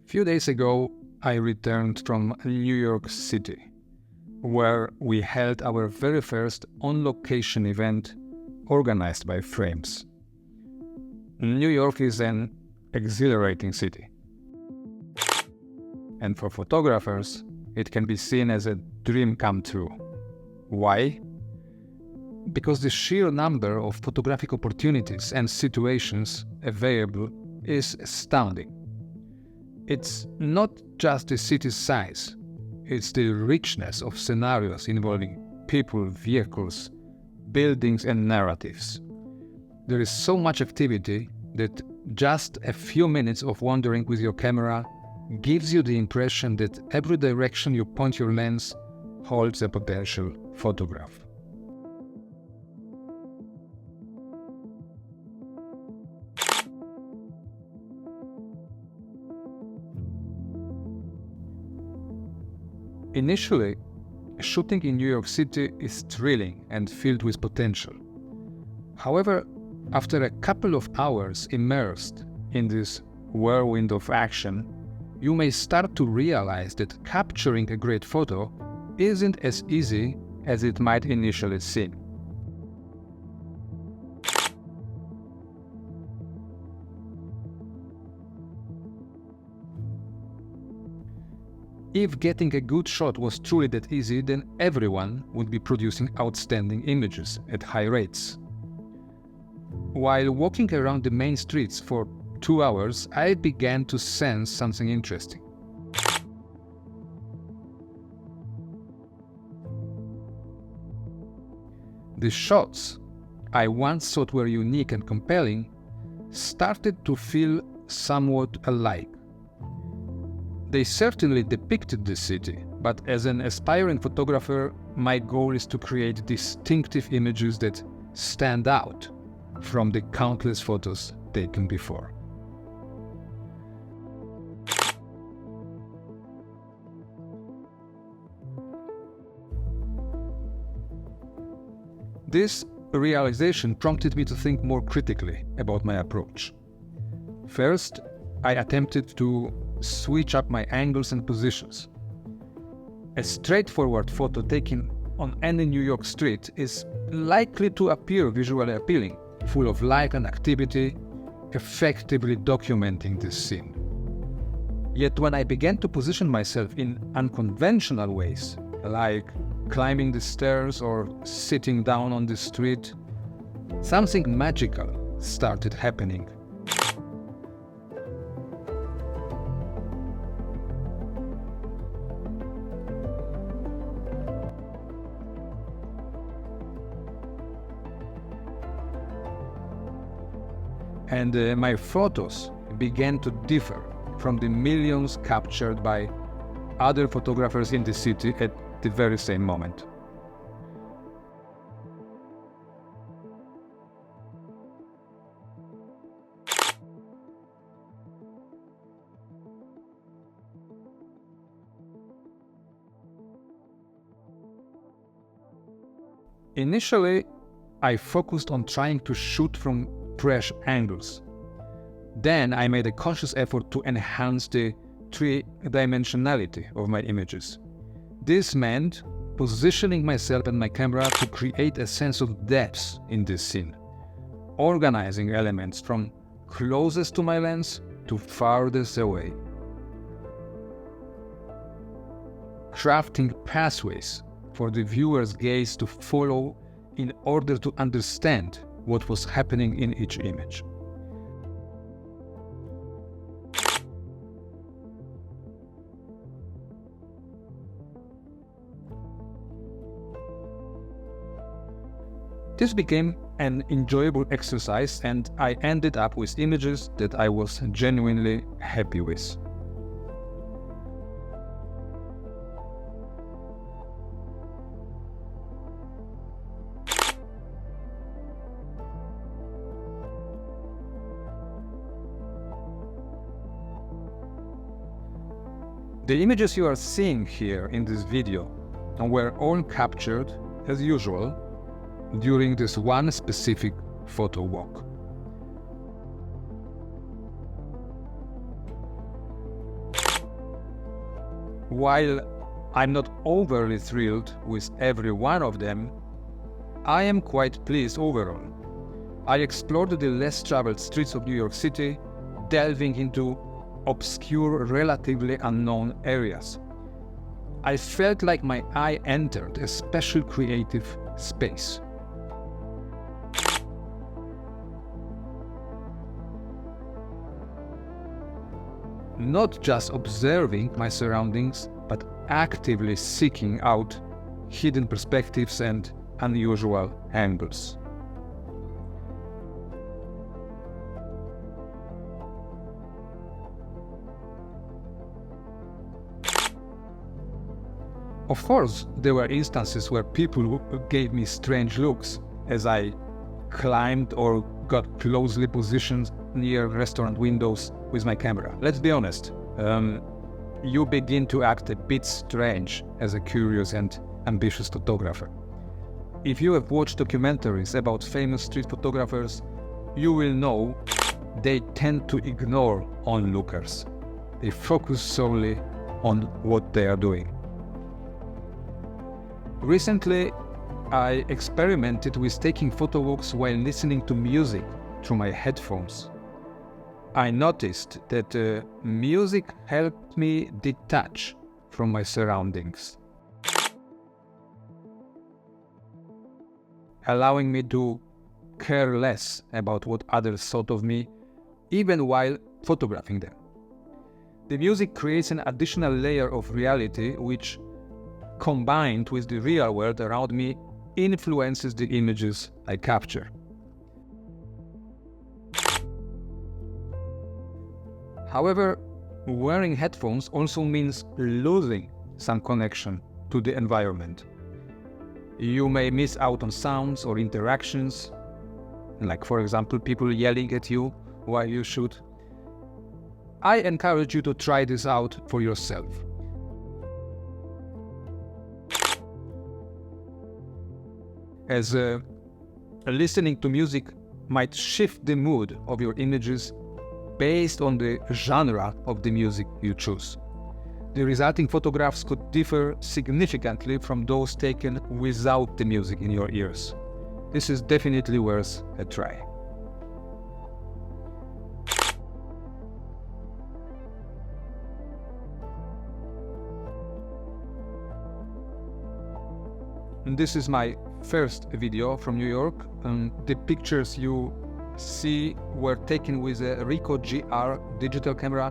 Few days ago, I returned from New York City, where we held our very first on-location event organized by Frames. New York is an exhilarating city, and for photographers, it can be seen as a dream come true. Why? Because the sheer number of photographic opportunities and situations available is astounding. It's not just the city's size, it's the richness of scenarios involving people, vehicles, buildings and narratives. There is so much activity that just a few minutes of wandering with your camera gives you the impression that every direction you point your lens holds a potential photograph. Initially, shooting in New York City is thrilling and filled with potential. However, after a couple of hours immersed in this whirlwind of action, you may start to realize that capturing a great photo isn't as easy as it might initially seem. If getting a good shot was truly that easy, then everyone would be producing outstanding images at high rates. While walking around the main streets for 2 hours, I began to sense something interesting. The shots I once thought were unique and compelling started to feel somewhat alike. They certainly depicted the city, but as an aspiring photographer, my goal is to create distinctive images that stand out from the countless photos taken before. This realization prompted me to think more critically about my approach. First, I attempted to switch up my angles and positions. A straightforward photo taken on any New York street is likely to appear visually appealing, full of life and activity, effectively documenting this scene. Yet when I began to position myself in unconventional ways, like climbing the stairs or sitting down on the street, something magical started happening. And my photos began to differ from the millions captured by other photographers in the city at the very same moment. Initially, I focused on trying to shoot from fresh angles. Then I made a conscious effort to enhance the three-dimensionality of my images. This meant positioning myself and my camera to create a sense of depth in this scene, organizing elements from closest to my lens to farthest away, crafting pathways for the viewer's gaze to follow in order to understand what was happening in each image. This became an enjoyable exercise, and I ended up with images that I was genuinely happy with. The images you are seeing here in this video were all captured, as usual, during this one specific photo walk. While I'm not overly thrilled with every one of them, I am quite pleased overall. I explored the less traveled streets of New York City, delving into obscure, relatively unknown areas. I felt like my eye entered a special creative space. Not just observing my surroundings, but actively seeking out hidden perspectives and unusual angles. Of course, there were instances where people gave me strange looks as I climbed or got closely positioned near restaurant windows with my camera. Let's be honest, you begin to act a bit strange as a curious and ambitious photographer. If you have watched documentaries about famous street photographers, you will know they tend to ignore onlookers. They focus solely on what they are doing. Recently, I experimented with taking photo walks while listening to music through my headphones. I noticed that music helped me detach from my surroundings, allowing me to care less about what others thought of me, even while photographing them. The music creates an additional layer of reality which, combined with the real world around me, influences the images I capture. However, wearing headphones also means losing some connection to the environment. You may miss out on sounds or interactions, like for example people yelling at you while you shoot. I encourage you to try this out for yourself. As listening to music might shift the mood of your images based on the genre of the music you choose. The resulting photographs could differ significantly from those taken without the music in your ears. This is definitely worth a try. And this is my first video from New York. The pictures you see were taken with a Ricoh GR digital camera,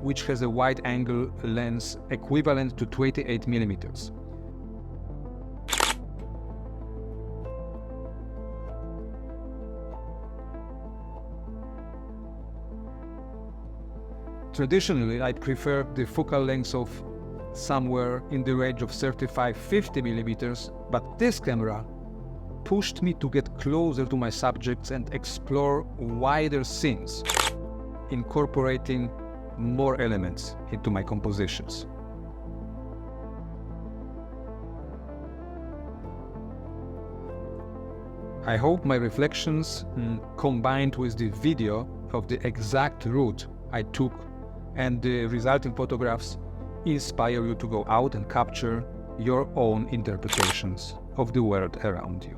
which has a wide-angle lens equivalent to 28mm. Traditionally, I prefer the focal length of somewhere in the range of 35-50mm, but this camera pushed me to get closer to my subjects and explore wider scenes, incorporating more elements into my compositions. I hope my reflections, combined with the video of the exact route I took and the resulting photographs, inspire you to go out and capture your own interpretations of the world around you.